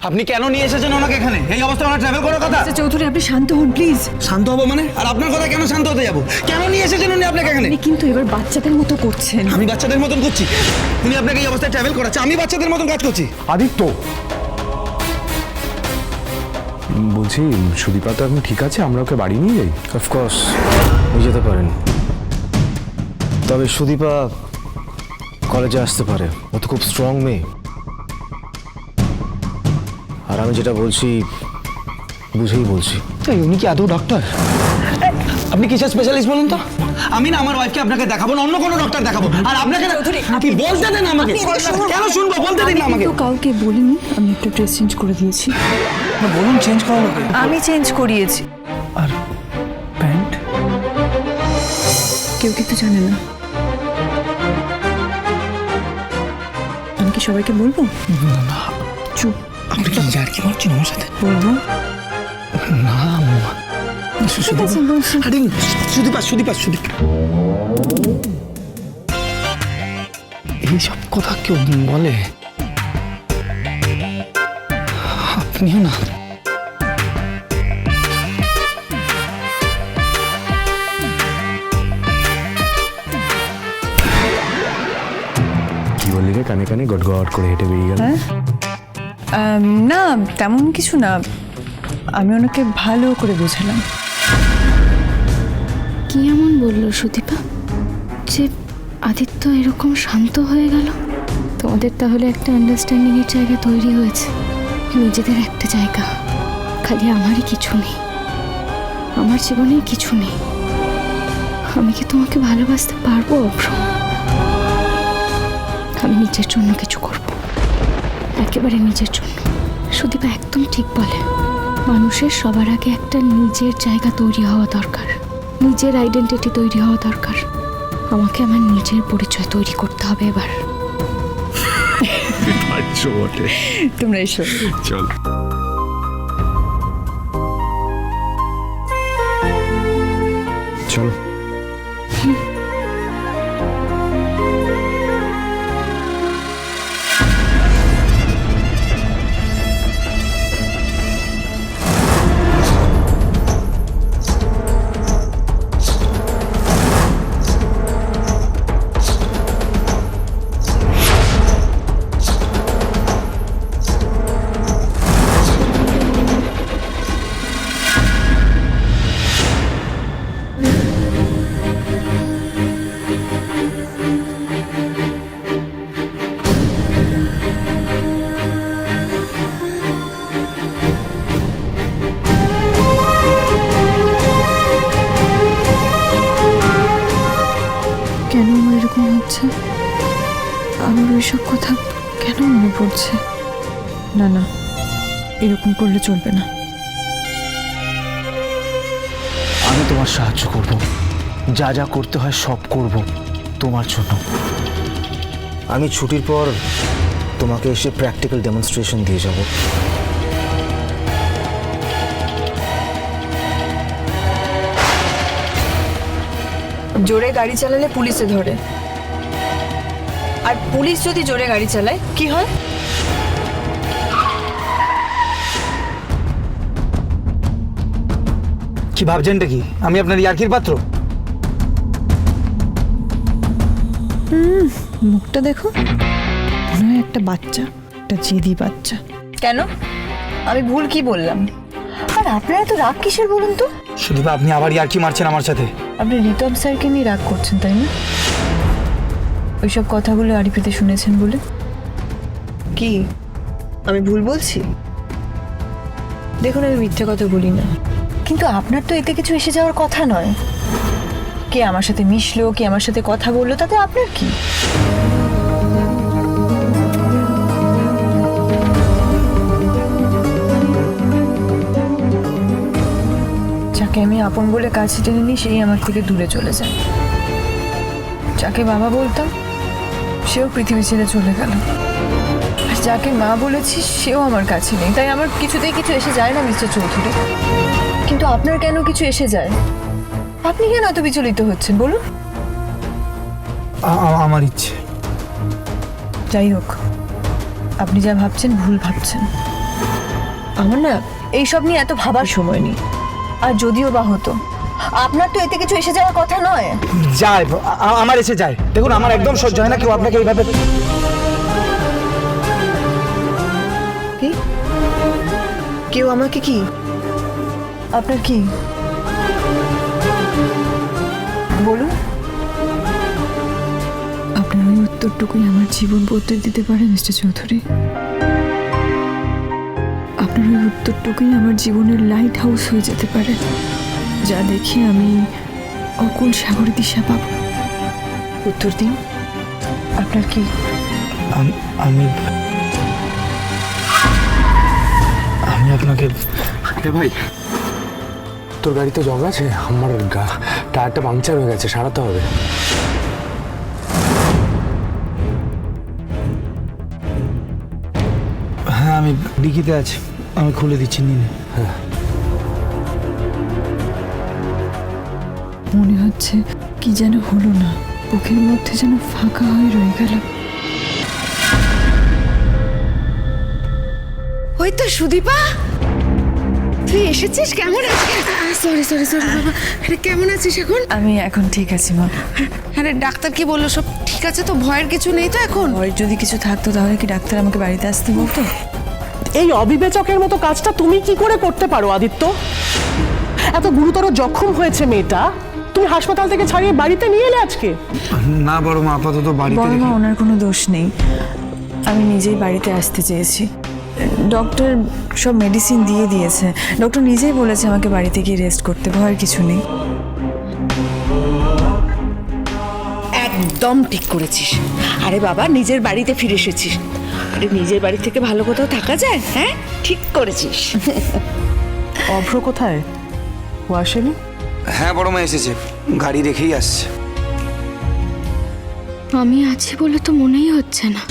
আপনি কেন নিয়ে এসেছেন ওনাকে এখানে? এই অবস্থায় ওনার ট্রাভেল করার কথা। চৌধুরী আপনি শান্ত হন প্লিজ। শান্ত হবো মানে? আর আপনার কথা কেন শান্ত হতে যাবো? কেন নিয়ে এসেছেন উনি আপনাকে এখানে? আপনি কিন্তু এবার বাচ্চাদের মতো করছেন। আমি বাচ্চাদের মতন করছি? উনি আপনাকে এই অবস্থায় ট্রাভেল করাচ্ছে, আমি বাচ্চাদের মতন কাজ করছি? আদিত্য, বলছি সুদীপা তো এখন ঠিক আছে, আমরা ওকে বাড়ি নিয়ে যাই? অফকোর্স নিয়ে যেতে পারেন, তবে সুদীপা কলেজে আসতে পারে, ও তো খুব স্ট্রং মেয়ে। আর আমি যেটা বলছি বুঝেই বলছি। এই উনি কি আদৌ ডক্টর? আপনি কিসের স্পেশালিস্ট বলুন তো? আমি না আমার ওয়াইফকে আপনাকে দেখাবো না, অন্য কোনো ডক্টর দেখাবো। আর আপনাকে না, আপনি বলতে দেন আমাকে। কেন শুনবো? বলতে দিন না আমাকে। তো কাউকে বলিনি, আমি একটা ড্রেস চেঞ্জ করে দিয়েছি। বলুন চেঞ্জ করানো। আমি চেঞ্জ করিয়েছি। আর প্যান্ট? কেউ কিন্তু জানে না। আমি কি সবাইকে বলবো? চুপ। আপনি কি যার কি বলছেন আমার সাথে? বলবো না ঠিক আছে, বলছি। আরে সুদীপা সুদীপা সুদীপা, এইসব কথা কেউ বলে? আপনিও না। কি বললি রে? কানে কানে গটগট করে হেঁটে বেরিয়ে গেল। না তেমন কিছু না, আমি ওনাকে ভালো করে বোঝালাম। কি এমন বললো সুদীপা যে আদিত্য এরকম শান্ত হয়ে গেল? তোমাদের তাহলে একটা আন্ডারস্ট্যান্ডিং এর জায়গা তৈরি হয়েছে, নিজেদের একটা জায়গা। খালি আমারই কিছু নেই, আমার জীবনে কিছু নেই। আমি কি তোমাকে ভালোবাসতে পারবো অভ্র? আমি নিজের জন্য কিছু করব, একেবারে নিজের জন্য। সুদীপা একদম ঠিক বলে, মানুষের সবার আগে একটা নিজের জায়গা তৈরি হওয়া দরকার, নিজের আইডেন্টিটি তৈরি হওয়া দরকার। আমাকে আমার নিজের পরিচয় তৈরি করতে হবে এবার। তোমরা এসো। চল। চলো। কেন আমার এরকম হচ্ছে? আমার ওইসব কথা কেন মনে পড়ছে? না না, এরকম করলে চলবে না। আমি তোমার সাহায্য করব, যা যা করতে হয় সব করব তোমার জন্য। আমি ছুটির পর তোমাকে এসে প্র্যাকটিক্যাল ডেমনস্ট্রেশন দিয়ে যাব। জোরে গাড়ি চালালে পুলিশে ধরে, আর পুলিশ যদি জোরে গাড়ি চালায় কি হয়? কি ভাবছেনটা কি? আমি আপনার ইয়ার্কির পাত্র? মুখটা দেখো, মনে হয় একটা বাচ্চা, একটা জেদি বাচ্চা। কেন? আমি ভুল কি বললাম? আর আপনারা তো রাগ কিসের বলুন তো? সুদীপা আপনি আবার ইয়ার্কি মারছেন আমার সাথে। আপনি ঋতম স্যারকে নিয়ে রাগ করছেন তাই না? ওইসব কথাগুলো আরিফিতে শুনেছেন বলে। কি আমি ভুল বলছি? দেখুন আমি মিথ্যে কথা বলি না, কিন্তু আপনার তো এতে কিছু এসে যাওয়ার কথা নয়। কে আমার সাথে মিশলো, কে আমার সাথে কথা বললো, তাতে আপনার কি? যাকে আমি আপন বলে কাছে টেনে নিই সেই আমার থেকে দূরে চলে যায়। যাকে বাবা বলতাম সেও পৃথিবী ছেড়ে চলে গেল, আর যাকে মা বলেছি সেও আমার কাছে নেই। তাই আমার কিছুতেই কিছু এসে যায় না মিস্টার চৌধুরী। কিন্তু আপনার কেন কিছু এসে যায়? আপনি কেন এত বিচলিত হচ্ছেন বলুন? আমার ইচ্ছে। যাই হোক, আপনি যা ভাবছেন ভুল ভাবছেন। আমার না এইসব নিয়ে এত ভাবার সময় নেই। আর যদিও বা হতো, আপনার তো এতে কিছু এসে যাওয়ার কথা নয়। যায় আমার এসে যায়। দেখুন আমার একদম সহ্য হয় না কেউ আপনাকে এইভাবে। কি? কেউ আমাকে কি? আপনার কি বলুন? আপনার ওই উত্তরটুকুই আমার জীবন বদলে দিতে পারে মিস্টার চৌধুরী। আপনার ওই উত্তরটুকুই আমার জীবনের লাইট হাউস হয়ে যেতে পারে, যা দেখে আমি অকুল সাগরে দিশা পাব। উত্তর দিন, আপনার কি? আমি আপনাকে। ভাই, তোর গাড়িতে জং আছে? আমার টায়ারটা পাংচার হয়ে গেছে, সারাতে হবে। হ্যাঁ আমি ডিকিতে আছি, আমি খুলে দিচ্ছি নিন। মনে হচ্ছে কি যেন হলো না, বুকের মধ্যে যেন ফাঁকা হয়ে রয়ে গেল। ওই তো সুদীপা, তুই এসেছিস? কেমন আছিস? সরি সরি সরি বাবা, আরে কেমন আছিস এখন? আমি এখন ঠিক আছি মা। আরে ডাক্তার কি বললো? সব ঠিক আছে তো? ভয়ের কিছু নেই তো এখন? ভয় যদি কিছু থাকতো তাহলে কি ডাক্তার আমাকে বাড়িতে আসতে বলতো? এই অবিবেচকের মতো কাজটা তুমি কি করে করতে পারো আদিত্য? এত গুরুতর জখম হয়েছে মেয়েটা, তুমি হাসপাতাল থেকে ছাড়িয়ে বাড়িতে নিয়ে এলে আজকে? না বড় মা, আপাতত বাড়িতে বড় মা, রেখে। ওনার কোনো দোষ নেই, আমি নিজেই বাড়িতে আসতে চেয়েছি। ডক্টর সব মেডিসিন দিয়ে দিয়েছে, ডক্টর নিজেই বলেছে আমাকে বাড়িতে গিয়ে রেস্ট করতে, ভয়ের কিছু নেই। একদম ঠিক করেছিস। আরে বাবা, নিজের বাড়িতে ফিরে এসেছিস। আরে নিজের বাড়ি থেকে ভালো কোথাও থাকা যায়? হ্যাঁ, ঠিক করেছিস। অভ্র কোথায়? ও আসেনি? হ্যাঁ বড় মা এসেছে, গাড়ি রেখেই আসছে। আমি আছি বলে তো মনেই হচ্ছে না,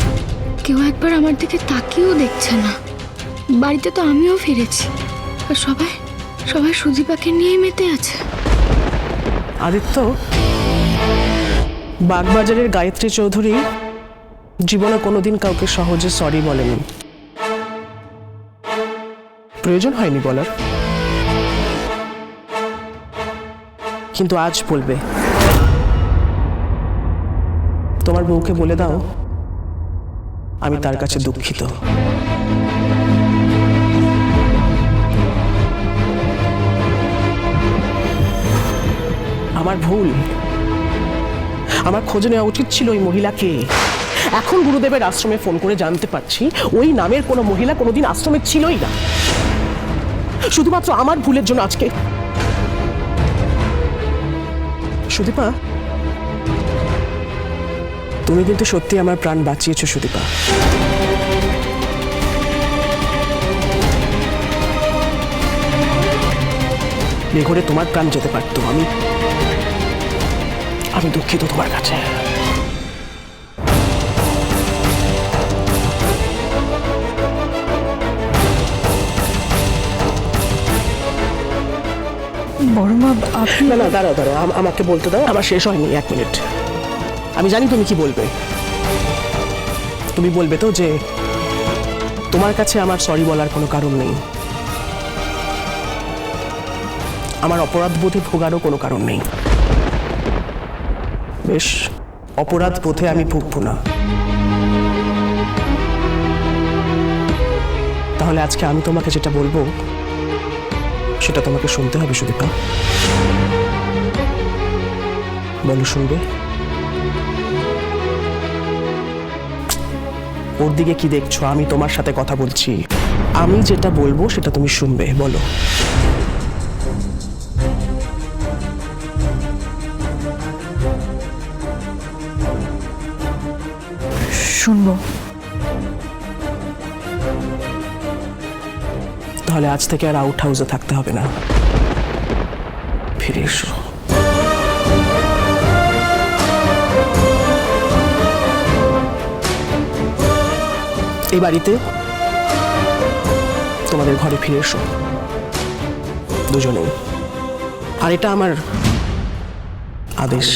কেউ একবার আমার দিকে তাকিয়েও দেখছে না। বাড়িতে তো আমিও ফিরেছি, আর সবাই সবাই সুদীপাকে নিয়েই মেতে আছে। আদিত্য, বাগবাজারের গায়ত্রী চৌধুরী জীবনে কোনোদিন কাউকে সহজে সরি বলেনি, প্রয়োজন হয়নি বলার, কিন্তু আজ বলবে। তোমার বউকে বলে দাও আমি তার কাছে দুঃখিত। আমার ভুল, আমার খোঁজ নেওয়া উচিত ছিল ওই মহিলাকে। এখন গুরুদেবের আশ্রমে ফোন করে জানতে পারছি ওই নামের কোনো মহিলা কোনোদিন আশ্রমে ছিলই না। শুধুমাত্র আমার ভুলের জন্য আজকে। সুদীপা, তুমি কিন্তু সত্যি আমার প্রাণ বাঁচিয়েছো সুদীপা। এ ঘরে তোমার প্রাণ যেতে পারতো। আমি দুঃখিত তোমার কাছে। বড় মা, আপনি না না, দাঁড়াও দাঁড়াও, আমাকে বলতে দাও, আমার শেষ হয়নি, 1 মিনিট। আমি জানি তুমি কি বলবে। তুমি বলবে তো যে তোমার কাছে আমার সরি বলার কোনো কারণ নেই, আমার অপরাধ বোধে ভোগারও কোনো কারণ নেই। বেশ, অপরাধ বোধে আমি ভুগবো না। তাহলে আজকে আমি তোমাকে যেটা বলবো সেটা তোমাকে শুনতে হবে সুদীপা। বলো, শুনবে? ওর দিকে কি দেখছো? আমি তোমার সাথে কথা বলছি, আমি যেটা বলবো সেটা তুমি শুনবে। বলো। শুনবো। তাহলে আজ থেকে আর আউট হাউসে থাকতে হবে না, ফিরে এসো। এই বাড়িতে তোমাদের ঘরে ফিরে এসো দুজনেই। আর এটা আমার আদেশ।